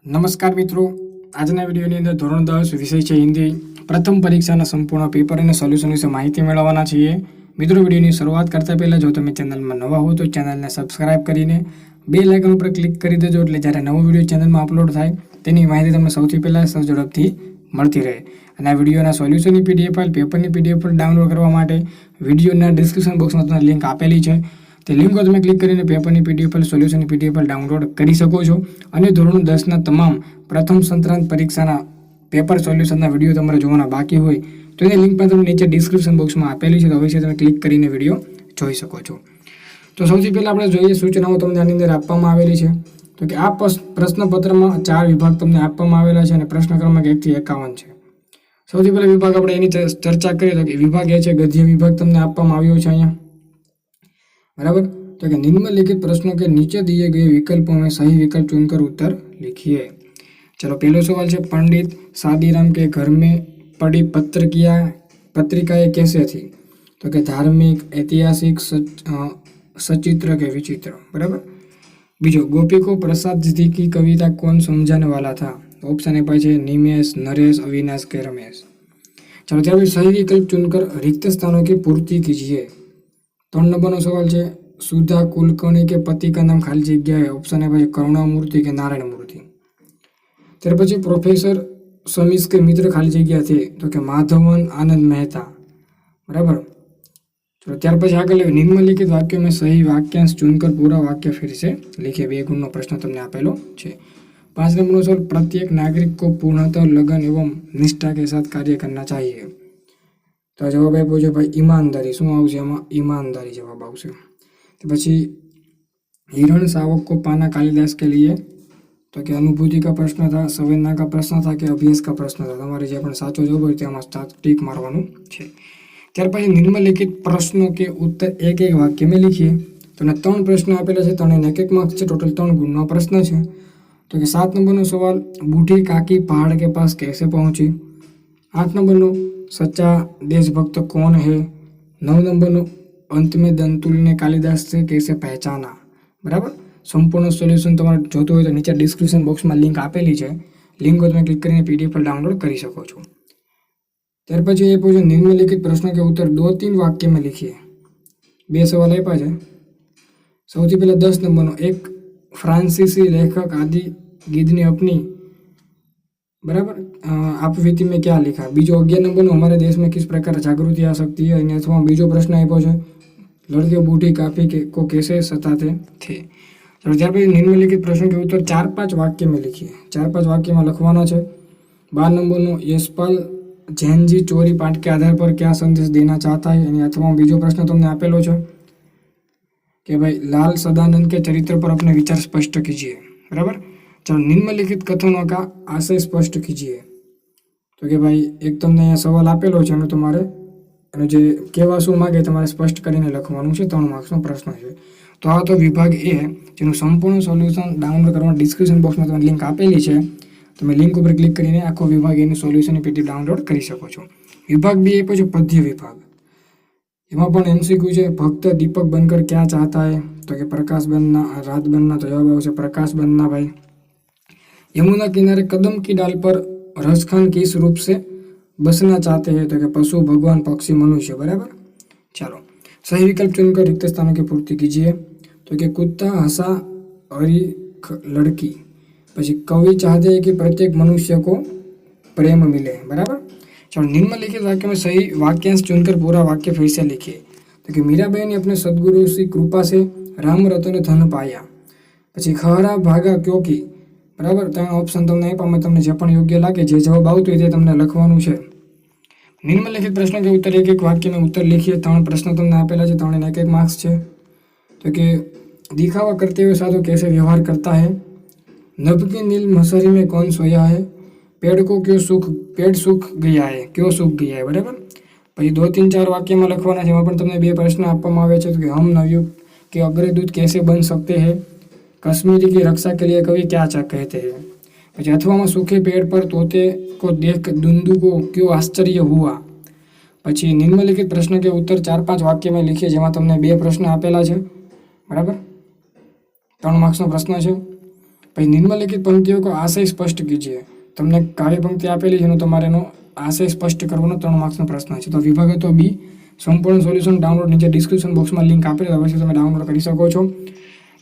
નમસ્કાર મિત્રો, આજના વિડીયોની અંદર ધોરણ 10 વિષય છે હિન્દી પ્રથમ પરીક્ષાના સંપૂર્ણ પેપર અને સોલ્યુશન વિશે માહિતી મેળવવાના છીએ. મિત્રો, વિડીયોની શરૂઆત કરતા પહેલા જો તમે ચેનલમાં નવા હો તો ચેનલને સબસ્ક્રાઇબ કરીને બેલ આઇકન ઉપર ક્લિક કરી દેજો, એટલે જ્યારે નવો વિડીયો ચેનલમાં અપલોડ થાય તેની માહિતી તમને સૌથી પહેલાં ઝડપથી મળતી રહે. અને આ વિડીયોના સોલ્યુશનની પીડીએફ ફાઇલ, પેપરની પીડીએફ ફાઇલ ડાઉનલોડ કરવા માટે વિડીયોના ડિસ્ક્રિપ્શન બોક્સમાં તમને લિંક આપેલી છે. તે લિંક પર તમે ક્લિક કરીને પેપરની પીડીએફ ફાઇલ, સોલ્યુશનની પીડીએફ ફાઇલ ડાઉનલોડ કરી શકો છો. અને ધોરણ 10ના તમામ પ્રથમ સંત્રાંત પરીક્ષાના પેપર સોલ્યુશનના વિડીયો તમારે જોવાના બાકી હોય તો એની લિંક પણ તમને નીચે ડિસ્ક્રિપ્શન બોક્સમાં આપેલી છે, તો અવશ્ય તમે ક્લિક કરીને વિડીયો જોઈ શકો છો. તો સૌથી પહેલાં આપણે જોઈએ સૂચનાઓ તમને આની અંદર આપવામાં આવેલી છે. તો કે આ પ્રશ્નપત્રમાં 4 વિભાગ તમને આપવામાં આવેલા છે અને પ્રશ્ન ક્રમાંક 1 થી 51 છે. સૌથી પહેલા વિભાગ આપણે એની ચર્ચા કરીએ તો કે વિભાગ એ છે ગદ્ય વિભાગ તમને આપવામાં આવ્યો છે અહીંયા, बराबर. तो कि निम्नलिखित प्रश्नों के नीचे दिए गए विकल्पों में सही विकल्प चुनकर उत्तर लिखिए. चलो, पहला सवाल है पंडित शादीराम के घर में पड़ी पत्रिकाएं कैसे थी? तो कि धार्मिक, ऐतिहासिक, सचित्र के विचित्र. बराबर. बीजो, गोपी को प्रसाद जी की कविता कौन समझाने वाला था? ऑप्शन ए पाए निमेश, नरेश, अविनाश के रमेश. चलो, त्यार सही विकल्प चुनकर रिक्त स्थानों की पूर्ति कीजिए. 3 नंबर सवाल है सुधा कुलकर्णी के पति का नाम खाली जगह है. ऑप्शन है भाई करुणामूर्ति के नारायण मूर्ति. त्यार पछी प्रोफेसर समीस के मित्र खाली जगह थे तो कि माधवन आनंद मेहता. बराबर. तो त्यार पछी आगे निम्नलिखित वाक्यों में सही वाक्यांश चुनकर पूरा वाक्य फिर से लिखिए. 2 गुणनो प्रश्न तमने आपेलो छे. 5 नंबर सवाल प्रत्येक नागरिक को पूर्णतः लगन एवं निष्ठा के साथ कार्य करना चाहिए. तो जवाब आप्यो છે ભાઈ ईमानदारी. શું આવશે એમાં? ईमानदारी जवाब આવશે. तो પછી हिरण शावक को पाना कालिदास के लिए तो कि अनुभूति का प्रश्न था, संवेदना का प्रश्न था कि अभ्यास का प्रश्न था. તમારે જે પણ સાચો જવાબ હોય તેમાં ટીક મારવાનું છે. ત્યાર પછી નિમ્નલિખિત પ્રશ્નો કે ઉત્તર એક એક વાક્ય में लिखिए. તો 3 પ્રશ્ન આપેલા છે, 3 એક એક માર્ક્સ છે, ટોટલ 3 ગુણનો પ્રશ્ન છે. તો કે 7 નંબરનો સવાલ बूढ़ी काकी पहाड़ के पास कैसे पहुंची. 8 नंबर सच्चा देशभक्त कौन है. 9 नंबर अंत में दंतुल ने कालिदास से कैसे पहचाना. बराबर. संपूर्ण सोल्यूशन તમારે જોતું હોય તો નીચે ડિસ્ક્રિપ્શન બોક્સમાં લિંક આપેલી છે, લિંક પર તમે ક્લિક કરીને પીડીએફ ડાઉનલોડ કરી શકો છો. ત્યાર પછી એ પૂછે નિમ્નલિખિત પ્રશ્નों के उत्तर 2-3 वाक्य में लिखिए. 2 સવાલ આપ્યા છે. સૌથી પહેલા 10 નંબરનો એક फ्रांसीसी लेखक आदि गिद्ध ने अपनी बराबर आपवीति में क्या लिखा. बीजो 11 नंबर हमारे देश में किस प्रकार जागृति आ सकती है. अथवा बीजो प्रश्न आप्यो है लड़के बूढ़ी काफी को कैसे सताते थे. चलो, त्यार પછી निम्नलिखित प्रश्न के उत्तर 4-5 वाक्य में लिखिए. 4-5 वाक्य में लखवाना है. 12 नंबर यशपाल जैन जी चोरी पाठ के आधार पर क्या संदेश देना चाहता है. अथवा बीजो प्रश्न तुमने आपेलो है कि भाई लाल सदानंद के चरित्र पर अपने विचार स्पष्ट कीजिए. बराबर. चलो, निम्नलिखित कथनों का आशय स्पष्ट कीजिए. तो कि भाई एक तुमने सवाल आपेलो है, તમારે અને જે કેવા શું માંગે તમારે સ્પષ્ટ કરીને લખવાનું છે. 3 માર્ક્સનો પ્રશ્ન છે. તો આ તો વિભાગ એ જેનું સંપૂર્ણ સોલ્યુશન ડાઉનલોડ કરવા ડિસ્ક્રિપ્શન બોક્સમાં તમને લિંક આપેલી છે. તમે લિંક ઉપર ક્લિક કરીને આખો વિભાગ એનું સોલ્યુશનની પીડીએફ ડાઉનલોડ કરી શકો છો. વિભાગ 2 આપ્યો છે પદ્ય વિભાગ. એમાં પણ એમસીક્યુ છે ભक्त दीपक बनकर क्या चाहता है. तो कि प्रकाश बनना, रात बनना. तो जवाब આવશે प्रकाश बनना. भाई यमुना किनारे कदम की डाल पर रसखान किस रूप से बसना चाहते हैं. तो कि पशु, भगवान, पक्षी, मनुष्य. बराबर. चलो, सही विकल्प चुनकर रिक्त स्थानों की पूर्ति कीजिए. तो कि कुत्ता हंसा हरी लड़की. પછી कवि चाहते हैं कि प्रत्येक मनुष्य को प्रेम मिले. बराबर. चलो, निम्नलिखित वाक्य में सही वाक्यांश चुनकर पूरा वाक्य फिर से लिखिए. तो कि मीराबाई ने अपने सदगुरु की कृपा से राम रतन धन पाया. પછી ખરા ભાગા ક્યોકી. बराबर. तो ऑप्शन तमने आप्या, तमने जे पण योग्य लागे जे जवाब आवतो होय ते तमने लखवानुं छे. निम्नलिखित प्रश्न के उत्तर एक एक वाक्य में उत्तर लिखिए. 3 प्रश्न तमने आपेला छे, 3 एक एक मार्क्स छे. तो कि दिखावा करते हुए साधु कैसे व्यवहार करता है. नभ की नील मसरी में कौन सोया है. पेड़ सूख गया है, क्यों सूख गया है. बराबर. પછી 2-3-4 वाक्य में लखवाना है. एमां पण तमने 2 प्रश्न आपवामां आवे छे. तो कि हम नवयुग के अग्रदूत कैसे बन सकते हैं. कश्मीरी की रक्षा के लिए कवि क्या कहते हैं. પછી अथवा में सूखे पेड़ पर तोते को देख दुंदू को क्यों आश्चर्य हुआ. પછી निम्नलिखित प्रश्न के उत्तर 4-5 वाक्य में लिखिए, जेमां तमने 2 प्रश्न आपेला है. बराबर. 3 मार्क्सनो प्रश्न है. પછી નિમ્નલિખિત पंक्तियों को आशय स्पष्ट कीजिए। તમને કાવ્ય પંક્તિ આપેલી છે એનો તમારે એનો આશય સ્પષ્ટ કરવાનો 3 માર્ક્સનો પ્રશ્ન છે। તો વિભાગ હતો બી। સંપૂર્ણ સોલ્યુશન ડાઉનલોડ નીચે ડિસ્ક્રિપ્શન બોક્સમાં લિંક આપેલી છે, અવશ્ય તમે ડાઉનલોડ કરી શકો છો।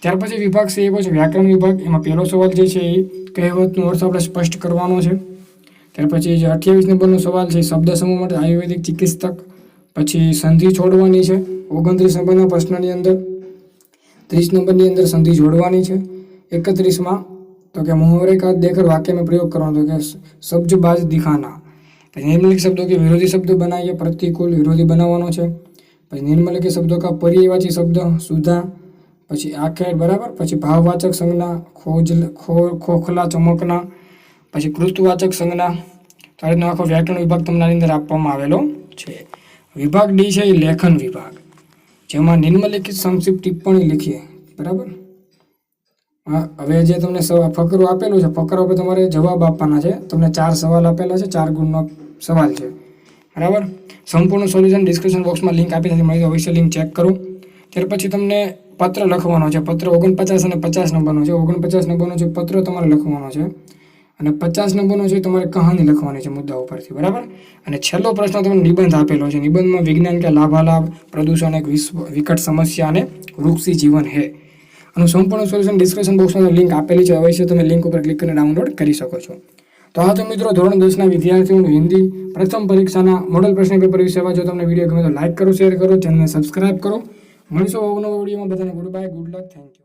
ત્યાર પછી વિભાગ છે એ પછી વ્યાકરણ વિભાગ। એમાં પહેલો સવાલ જે છે એ કહેવતનો અર્થ આપણે સ્પષ્ટ કરવાનો છે। ત્યાર પછી જે 28 નંબરનો સવાલ છે શબ્દ સમૂહ માટે આયુર્વેદિક ચિકિત્સક। પછી સંધિ છોડવાની છે 29 નંબરના પ્રશ્નની અંદર। 30 નંબરની અંદર સંધિ જોડવાની છે। 31માં तो क्या मुहावरे का देकर वाक्य में प्रयोग करना, तो क्या सब्जबाज दिखाना। પછી નિમ્નલિખિત શબ્દો કે વિરોધી શબ્દો બનાવીએ, પ્રતિકૂળ વિરોધી બનાવવાનો છે। પછી નિમ્નલિખિત શબ્દો કા પર્યાયવાચી શબ્દ સુધા, પછી આખેડ બરાબર, પછી ભાવવાચક સંજ્ઞા ખોખલા ચમકના, પછી કૃતવાચક સંજ્ઞા। તો આ રીતનો આખો વ્યાકરણ વિભાગ તમને આની અંદર આપવામાં આવેલો છે। વિભાગ ડી છે એ લેખન વિભાગ, જેમાં નિમ્નલિખિત સંક્ષિપ્ત ટિપ્પણી લીખીએ બરાબર। હવે જે તમને ફકરો આપેલો છે, ફકરા ઉપર તમારે જવાબ આપવાના છે। તમને 4 સવાલ આપેલા છે, 4 ગુણનો સવાલ છે બરાબર। સંપૂર્ણ સોલ્યુશન ડિસ્ક્રિપ્શન બોક્સમાં લિંક આપી નથી મળી, અવશ્ય લિંક ચેક કરો। ત્યાર પછી તમને પત્ર લખવાનો છે। પત્ર 49 અને 50 નંબરનો છે। 49 નંબરનો છે પત્ર તમારે લખવાનો છે, અને 50 નંબરનો છે તમારે કહાની લખવાની છે મુદ્દા ઉપરથી બરાબર। અને છેલ્લો પ્રશ્ન તમને નિબંધ આપેલો છે। નિબંધમાં વિજ્ઞાન કે લાભાલાભ, પ્રદૂષણ એક વિકટ સમસ્યા અને વૃક્ષી જીવન હે। આનું સંપૂર્ણ સોલ્યુશન ડિસ્ક્રિપ્શન બોક્સમાં લિંક આપેલી છે, અવશ્ય તમે લિંક ઉપર ક્લિક કરીને ડાઉનલોડ કરી શકો છો। તો હા તો મિત્રો, ધોરણ 10ના વિદ્યાર્થીઓનું હિન્દી પ્રથમ પરીક્ષાના મોડલ પ્રશ્ન પેપર વિશે જો તમને વિડીયો ગમે તો લાઇક કરો, શેર કરો, ચેનલને સબસ્ક્રાઇબ કરો। મળીશું અવનવા વિડીયોમાં। બધાને good bye, good luck, thank you.